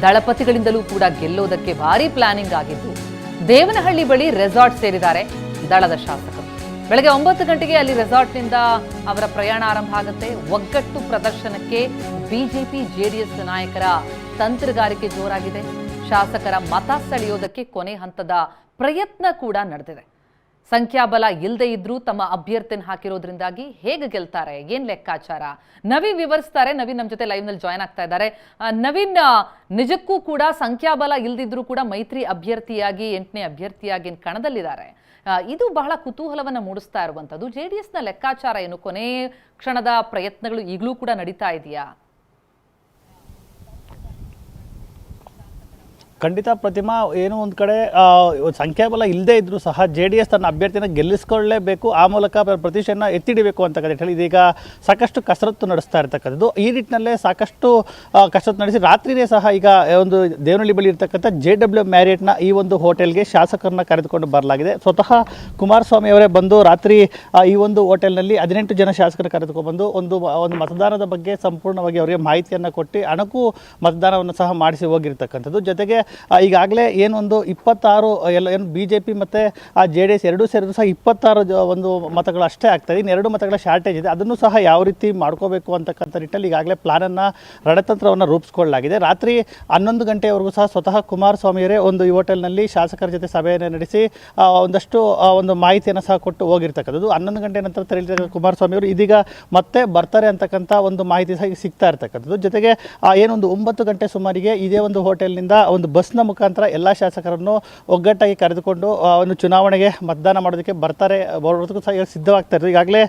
ದಳಪತಿಗಳಿಂದಲೂ ಕೂಡ ಗೆಲ್ಲೋದಕ್ಕೆ ಭಾರಿ ಪ್ಲಾನಿಂಗ್ ಆಗಿದ್ದು ದೇವನಹಳ್ಳಿ ಬಳಿ ರೆಸಾರ್ಟ್ ಸೇರಿದ್ದಾರೆ ದಳದ ಶಾಸಕರು. ಬೆಳಗ್ಗೆ 9 ಗಂಟೆಗೆ ಅಲ್ಲಿ ರೆಸಾರ್ಟ್ನಿಂದ ಅವರ ಪ್ರಯಾಣ ಆರಂಭ ಆಗುತ್ತೆ. ಒಗ್ಗಟ್ಟು ಪ್ರದರ್ಶನಕ್ಕೆ ಬಿಜೆಪಿ ಜೆಡಿಎಸ್ ನಾಯಕರ ತಂತ್ರಗಾರಿಕೆ ಜೋರಾಗಿದೆ. ಶಾಸಕರ ಮತ ಸೆಳೆಯೋದಕ್ಕೆ ಕೊನೆ ಹಂತದ ಪ್ರಯತ್ನ ಕೂಡ ನಡೆದಿದೆ. ಸಂಖ್ಯಾಬಲ ಇಲ್ಲದೆ ಇದ್ರೂ ತಮ್ಮ ಅಭ್ಯರ್ಥಿನ ಹಾಕಿರೋದ್ರಿಂದಾಗಿ ಹೇಗೆ ಗೆಲ್ತಾರೆ, ಏನ್ ಲೆಕ್ಕಾಚಾರ ನವೀನ್ ವಿವರಿಸ್ತಾರೆ. ನವೀನ್ ನಮ್ಮ ಜೊತೆ ಲೈವ್ ನಲ್ಲಿ ಜಾಯ್ನ್ ಆಗ್ತಾ ಇದ್ದಾರೆ. ನವೀನ್, ನಿಜಕ್ಕೂ ಕೂಡ ಸಂಖ್ಯಾಬಲ ಇಲ್ಲದಿದ್ರೂ ಕೂಡ ಮೈತ್ರಿ ಅಭ್ಯರ್ಥಿಯಾಗಿ 8ನೇ ಅಭ್ಯರ್ಥಿಯಾಗಿ ಕಣದಲ್ಲಿದ್ದಾರೆ. ಇದು ಬಹಳ ಕುತೂಹಲವನ್ನು ಮೂಡಿಸ್ತಾ ಇರುವಂತದ್ದು. ಜೆಡಿಎಸ್ ನ ಲೆಕ್ಕಾಚಾರ ಏನು? ಕೊನೆ ಕ್ಷಣದ ಪ್ರಯತ್ನಗಳು ಈಗಲೂ ಕೂಡ ನಡೀತಾ ಇದೆಯಾ? ಖಂಡಿತ ಪ್ರತಿಮಾ, ಏನು ಒಂದು ಕಡೆ ಸಂಖ್ಯಾಬಲ ಇಲ್ಲದೆ ಇದ್ರೂ ಸಹ JDS ತನ್ನ ಅಭ್ಯರ್ಥಿನ ಗೆಲ್ಲಿಸ್ಕೊಳ್ಳೇಬೇಕು, ಆ ಮೂಲಕ ಪ್ರತಿಷ್ಠೆಯನ್ನು ಎತ್ತಿಡಬೇಕು ಅಂತ ಹೇಳಿ ಇದೀಗ ಸಾಕಷ್ಟು ಕಸರತ್ತು ನಡೆಸ್ತಾ ಇರ್ತಕ್ಕಂಥದ್ದು. ಈ ನಿಟ್ಟಿನಲ್ಲೇ ಸಾಕಷ್ಟು ಕಸರತ್ತು ನಡೆಸಿ ರಾತ್ರಿಯೇ ಸಹ ಈಗ ಒಂದು ದೇವನಹಳ್ಳಿ ಬಳಿ ಇರ್ತಕ್ಕಂಥ JW ಮ್ಯಾರಿಯಟ್ನ ಈ ಒಂದು ಹೋಟೆಲ್ಗೆ ಶಾಸಕರನ್ನ ಕರೆದುಕೊಂಡು ಬರಲಾಗಿದೆ. ಸ್ವತಃ ಕುಮಾರಸ್ವಾಮಿ ಅವರೇ ಬಂದು ರಾತ್ರಿ ಈ ಒಂದು ಹೋಟೆಲ್ನಲ್ಲಿ 18 ಜನ ಶಾಸಕರು ಕರೆದುಕೊಂಡು ಬಂದು ಒಂದು ಮತದಾನದ ಬಗ್ಗೆ ಸಂಪೂರ್ಣವಾಗಿ ಅವರಿಗೆ ಮಾಹಿತಿಯನ್ನು ಕೊಟ್ಟು ಅಣಕು ಮತದಾನವನ್ನು ಸಹ ಮಾಡಿಸಿ ಹೋಗಿರ್ತಕ್ಕಂಥದ್ದು. ಜೊತೆಗೆ ಈಗಾಗಲೇ ಏನೊಂದು 26 ಏನು BJP ಮತ್ತು JDS ಎರಡೂ ಸೇರಿದ್ರು ಸಹ 26 ಒಂದು ಮತಗಳು ಅಷ್ಟೇ ಆಗ್ತದೆ. ಇನ್ನು 2 ಮತಗಳ ಶಾರ್ಟೇಜ್ ಇದೆ. ಅದನ್ನು ಸಹ ಯಾವ ರೀತಿ ಮಾಡ್ಕೋಬೇಕು ಅಂತಕ್ಕಂಥ ನಿಟ್ಟಲ್ಲಿ ಈಗಾಗಲೇ ಪ್ಲಾನನ್ನು ರಣತಂತ್ರವನ್ನು ರೂಪಿಸ್ಕೊಳ್ಳಲಾಗಿದೆ. ರಾತ್ರಿ 11 ಗಂಟೆವರೆಗೂ ಸಹ ಸ್ವತಃ ಕುಮಾರಸ್ವಾಮಿಯವರೇ ಒಂದು ಈ ಹೋಟೆಲ್ನಲ್ಲಿ ಶಾಸಕರ ಜೊತೆ ಸಭೆಯನ್ನು ನಡೆಸಿ ಒಂದಷ್ಟು ಒಂದು ಮಾಹಿತಿಯನ್ನು ಸಹ ಕೊಟ್ಟು ಹೋಗಿರ್ತಕ್ಕಂಥದ್ದು. 11 ಗಂಟೆ ನಂತರ ತೆರಳಿದ ಕುಮಾರಸ್ವಾಮಿಯವರು ಇದೀಗ ಮತ್ತೆ ಬರ್ತಾರೆ ಅಂತಕ್ಕಂಥ ಒಂದು ಮಾಹಿತಿ ಸಹ ಸಿಗ್ತಾ ಇರ್ತಕ್ಕಂಥದ್ದು. ಜೊತೆಗೆ ಏನೊಂದು 9 ಗಂಟೆ ಸುಮಾರಿಗೆ ಇದೇ ಒಂದು ಹೋಟೆಲ್ನಿಂದ ಒಂದು ಬಸ್ನ ಮುಖಾಂತರ ಎಲ್ಲ ಶಾಸಕರನ್ನು ಒಗ್ಗಟ್ಟಾಗಿ ಕರೆದುಕೊಂಡು ಒಂದು ಚುನಾವಣೆಗೆ ಮತದಾನ ಮಾಡೋದಕ್ಕೆ ಬರೋದಕ್ಕೂ ಸಹ ಸಿದ್ಧವಾಗ್ತಾ ಇದ್ದಾರೆ. ಈಗಾಗಲೇ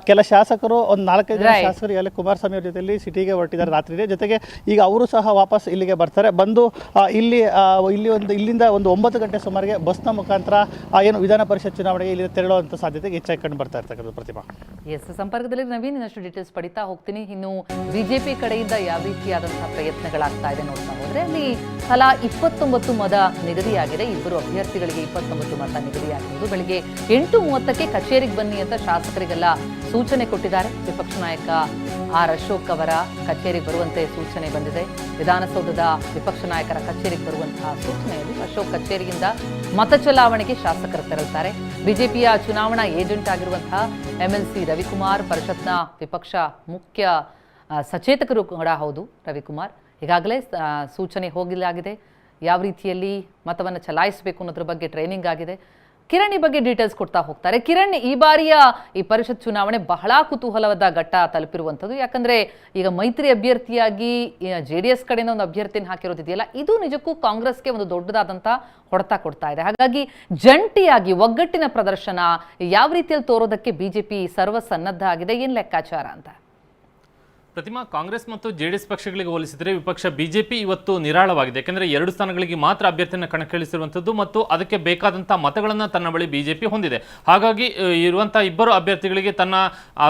ಕೆಲ ಶಾಸಕರು ಒಂದು 4-5 ಜನ ಶಾಸಕರು ಈಗಾಗಲೇ ಕುಮಾರಸ್ವಾಮಿ ಅವರ ಜೊತೆಯಲ್ಲಿ ಸಿಟಿಗೆ ಹೊರಟಿದ್ದಾರೆ ರಾತ್ರಿ. ಜೊತೆಗೆ ಈಗ ಅವರು ಸಹ ವಾಪಸ್ ಇಲ್ಲಿಗೆ ಬರ್ತಾರೆ. ಬಂದು ಇಲ್ಲಿಂದ ಒಂದು 9 ಗಂಟೆ ಸುಮಾರಿಗೆ ಬಸ್ನ ಮುಖಾಂತರ ಏನು ವಿಧಾನ ಪರಿಷತ್ ಚುನಾವಣೆಗೆ ಇಲ್ಲಿ ತೆರಳುವಂಥ ಸಾಧ್ಯತೆ ಹೆಚ್ಚಾಗಿ ಕಂಡು ಬರ್ತಾ ಇರ್ತಕ್ಕಂಥದ್ದು. ಪ್ರತಿಮಾ, ಸಂಪರ್ಕದಲ್ಲಿ ನವೀನ್, ಇನ್ನಷ್ಟು ಡೀಟೇಲ್ಸ್ ಪಡಿತಾ ಹೋಗ್ತೀನಿ. ಇನ್ನು ಬಿಜೆಪಿ ಕಡೆಯಿಂದ ಯಾವ ರೀತಿಯಾದಂತಹ ಪ್ರಯತ್ನಗಳಾಗ್ತಾ ಇದೆ ನೋಡ್ತಾ ಹೋದ್ರೆ, ಅಲ್ಲಿ ತಲಾ 29 ಮತ ನಿಗದಿಯಾಗಿದೆ. ಇಬ್ಬರು ಅಭ್ಯರ್ಥಿಗಳಿಗೆ 29 ಮತ ನಿಗದಿಯಾಗಿರುವುದು. ಬೆಳಿಗ್ಗೆ 8:30ಕ್ಕೆ ಕಚೇರಿಗೆ ಬನ್ನಿ ಅಂತ ಶಾಸಕರಿಗೆಲ್ಲ ಸೂಚನೆ ಕೊಟ್ಟಿದ್ದಾರೆ. ವಿಪಕ್ಷ ನಾಯಕ ಆರ್ ಅಶೋಕ್ ಅವರ ಕಚೇರಿಗೆ ಬರುವಂತೆ ಸೂಚನೆ ಬಂದಿದೆ. ವಿಧಾನಸೌಧದ ವಿಪಕ್ಷ ನಾಯಕರ ಕಚೇರಿಗೆ ಬರುವಂತಹ ಸೂಚನೆಯಲ್ಲಿ ಅಶೋಕ್ ಕಚೇರಿಯಿಂದ ಮತ ಚಲಾವಣೆಗೆ ಶಾಸಕರು ತೆರಳುತ್ತಾರೆ. ಬಿಜೆಪಿಯ ಚುನಾವಣಾ ಏಜೆಂಟ್ ಆಗಿರುವಂತಹ MLC ರವಿಕುಮಾರ್, ಪರಿಷತ್ನ ವಿಪಕ್ಷ ಮುಖ್ಯ ಸಚೇತಕರು ಕೂಡ ಹೌದು ರವಿಕುಮಾರ್. ಈಗಾಗಲೇ ಸೂಚನೆ ಹೋಗಲಾಗಿದೆ. ಯಾವ ರೀತಿಯಲ್ಲಿ ಮತವನ್ನು ಚಲಾಯಿಸಬೇಕು ಅನ್ನೋದ್ರ ಬಗ್ಗೆ ಟ್ರೈನಿಂಗ್ ಆಗಿದೆ. ಕಿರಣ್ ಈ ಬಗ್ಗೆ ಡೀಟೇಲ್ಸ್ ಕೊಡ್ತಾ ಹೋಗ್ತಾರೆ. ಕಿರಣ್, ಈ ಬಾರಿಯ ಈ ಪರಿಷತ್ ಚುನಾವಣೆ ಬಹಳ ಕುತೂಹಲವಾದ ಘಟ್ಟ ತಲುಪಿರುವಂಥದ್ದು. ಯಾಕಂದ್ರೆ ಈಗ ಮೈತ್ರಿ ಅಭ್ಯರ್ಥಿಯಾಗಿ JDS ಕಡೆಯಿಂದ ಒಂದು ಅಭ್ಯರ್ಥಿನ ಹಾಕಿರೋದಿದೆಯಲ್ಲ, ಇದು ನಿಜಕ್ಕೂ ಕಾಂಗ್ರೆಸ್ಗೆ ಒಂದು ದೊಡ್ಡದಾದಂಥ ಹೊಡೆತ ಕೊಡ್ತಾ ಇದೆ. ಹಾಗಾಗಿ ಜಂಟಿಯಾಗಿ ಒಗ್ಗಟ್ಟಿನ ಪ್ರದರ್ಶನ ಯಾವ ರೀತಿಯಲ್ಲಿ ತೋರೋದಕ್ಕೆ ಬಿಜೆಪಿ ಸರ್ವಸನ್ನದ್ಧ ಆಗಿದೆ, ಏನ್ ಲೆಕ್ಕಾಚಾರ ಅಂತ? ಪ್ರತಿಮಾ, ಕಾಂಗ್ರೆಸ್ ಮತ್ತು JDS ಪಕ್ಷಗಳಿಗೆ ಹೋಲಿಸಿದರೆ ವಿಪಕ್ಷ ಬಿಜೆಪಿ ಇವತ್ತು ನಿರಾಳವಾಗಿದೆ. ಯಾಕೆಂದರೆ 2 ಸ್ಥಾನಗಳಿಗೆ ಮಾತ್ರ ಅಭ್ಯರ್ಥಿಯನ್ನು ಕಣಕ್ಕಿಳಿಸಿರುವಂಥದ್ದು ಮತ್ತು ಅದಕ್ಕೆ ಬೇಕಾದಂಥ ಮತಗಳನ್ನು ತನ್ನ ಬಳಿ ಬಿಜೆಪಿ ಹೊಂದಿದೆ. ಹಾಗಾಗಿ ಇರುವಂಥ ಇಬ್ಬರು ಅಭ್ಯರ್ಥಿಗಳಿಗೆ ತನ್ನ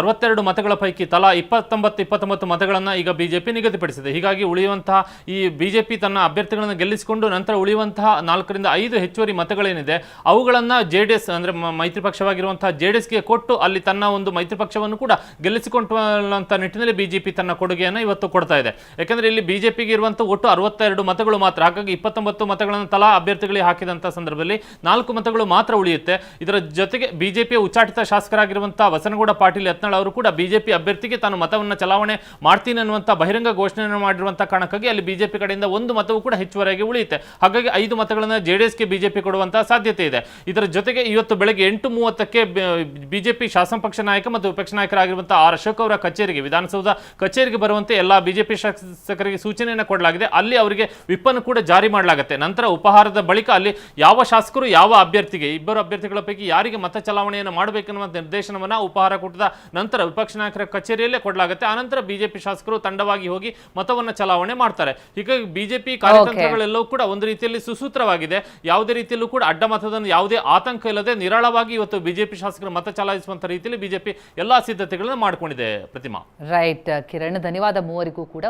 62 ಮತಗಳ ಪೈಕಿ ತಲಾ 29 ಮತಗಳನ್ನು ಈಗ ಬಿಜೆಪಿ ನಿಗದಿಪಡಿಸಿದೆ. ಹೀಗಾಗಿ ಉಳಿಯುವಂತಹ ಈ ಬಿಜೆಪಿ ತನ್ನ ಅಭ್ಯರ್ಥಿಗಳನ್ನು ಗೆಲ್ಲಿಸಿಕೊಂಡು ನಂತರ ಉಳಿಯುವಂತಹ 4-5 ಹೆಚ್ಚುವರಿ ಮತಗಳೇನಿದೆ ಅವುಗಳನ್ನು JDS ಅಂದರೆ ಮೈತ್ರಿ ಪಕ್ಷವಾಗಿರುವಂತಹ JDSಗೆ ಕೊಟ್ಟು ಅಲ್ಲಿ ತನ್ನ ಒಂದು ಮೈತ್ರಿ ಪಕ್ಷವನ್ನು ಕೂಡ ಗೆಲ್ಲಿಸಿಕೊಳ್ಳುವಂಥ ನಿಟ್ಟಿನಲ್ಲಿ ಬಿಜೆಪಿ ತನ್ನ ಕೊಡುಗೆಯನ್ನು ಇವತ್ತು ಕೊಡ್ತಾ ಇದೆ. ಯಾಕಂದ್ರೆ ಇಲ್ಲಿ ಬಿಜೆಪಿಗೆ ಇರುವಂತಹ ಒಟ್ಟು 62 ಮತಗಳು ಮಾತ್ರ. ಹಾಗಾಗಿ 29 ಮತಗಳನ್ನು ತಲಾ ಅಭ್ಯರ್ಥಿಗಳಿಗೆ ಹಾಕಿದಂಥ ಸಂದರ್ಭದಲ್ಲಿ 4 ಮತಗಳು ಮಾತ್ರ ಉಳಿಯುತ್ತೆ. ಇದರ ಜೊತೆಗೆ ಬಿಜೆಪಿಯ ಉಚ್ಚಾಟಿತ ಶಾಸಕರಾಗಿರುವಂತಹ ಬಸನಗೌಡ ಪಾಟೀಲ್ ಯತ್ನಾಳ್ ಅವರು ಕೂಡ ಬಿಜೆಪಿ ಅಭ್ಯರ್ಥಿಗೆ ತಾನು ಮತವನ್ನು ಚಲಾವಣೆ ಮಾಡ್ತೀನಿ ಅನ್ನುವಂಥ ಬಹಿರಂಗ ಘೋಷಣೆಯನ್ನು ಮಾಡಿರುವಂತಹ ಕಾರಣಕ್ಕಾಗಿ ಅಲ್ಲಿ ಬಿಜೆಪಿ ಕಡೆಯಿಂದ 1 ಮತವೂ ಕೂಡ ಹೆಚ್ಚುವರಿಯಾಗಿ ಉಳಿಯುತ್ತೆ. ಹಾಗಾಗಿ 5 ಮತಗಳನ್ನು JDSಗೆ ಬಿಜೆಪಿ ಕೊಡುವಂತಹ ಸಾಧ್ಯತೆ ಇದೆ. ಇದರ ಜೊತೆಗೆ ಇವತ್ತು ಬೆಳಗ್ಗೆ 8:30ಕ್ಕೆ ಬಿಜೆಪಿ ಶಾಸನ ಪಕ್ಷ ನಾಯಕ ಮತ್ತು ವಿಪಕ್ಷ ನಾಯಕರಾಗಿರುವಂತಹ ಆರ್ ಅಶೋಕ್ ಅವರ ಕಚೇರಿಗೆ ವಿಧಾನಸೌಧ ಕಚೇರಿಗೆ ಬರುವಂತೆ ಎಲ್ಲ ಬಿಜೆಪಿ ಶಾಸಕರಿಗೆ ಸೂಚನೆಯನ್ನು ಕೊಡಲಾಗಿದೆ. ಅಲ್ಲಿ ಅವರಿಗೆ ವಿಪ್ ಅನ್ನು ಕೂಡ ಜಾರಿ ಮಾಡಲಾಗುತ್ತೆ. ನಂತರ ಉಪಹಾರದ ಬಳಿಕ ಅಲ್ಲಿ ಯಾವ ಶಾಸಕರು ಯಾವ ಅಭ್ಯರ್ಥಿಗೆ, ಇಬ್ಬರು ಅಭ್ಯರ್ಥಿಗಳ ಪೈಕಿ ಯಾರಿಗೆ ಮತ ಚಲಾವಣೆಯನ್ನು ಮಾಡಬೇಕೆನ್ನುವ ನಿರ್ದೇಶನವನ್ನು ಉಪಹಾರ ಕೂಟದ ನಂತರ ವಿಪಕ್ಷ ನಾಯಕರ ಕಚೇರಿಯಲ್ಲೇ ಕೊಡಲಾಗುತ್ತೆ. ಆನಂತರ ಬಿಜೆಪಿ ಶಾಸಕರು ತಂಡವಾಗಿ ಹೋಗಿ ಮತವನ್ನು ಚಲಾವಣೆ ಮಾಡ್ತಾರೆ. ಹೀಗಾಗಿ ಬಿಜೆಪಿ ಕಾರ್ಯತಂತ್ರಗಳೆಲ್ಲವೂ ಕೂಡ ಒಂದು ರೀತಿಯಲ್ಲಿ ಸುಸೂತ್ರವಾಗಿದೆ. ಯಾವುದೇ ರೀತಿಯಲ್ಲೂ ಕೂಡ ಅಡ್ಡ ಮತದ ಯಾವುದೇ ಆತಂಕ ಇಲ್ಲದೆ ನಿರಾಳವಾಗಿ ಇವತ್ತು ಬಿಜೆಪಿ ಶಾಸಕರು ಮತ ಚಲಾಯಿಸುವಂತ ರೀತಿಯಲ್ಲಿ ಬಿಜೆಪಿ ಎಲ್ಲಾ ಸಿದ್ಧತೆಗಳನ್ನು ಮಾಡಿಕೊಂಡಿದೆ. ಪ್ರತಿಮಾ, ರೈಟ್ ಕಿರಣ್, ಧನ್ಯವಾದ ಮೂವರಿಗೂ ಕೂಡ.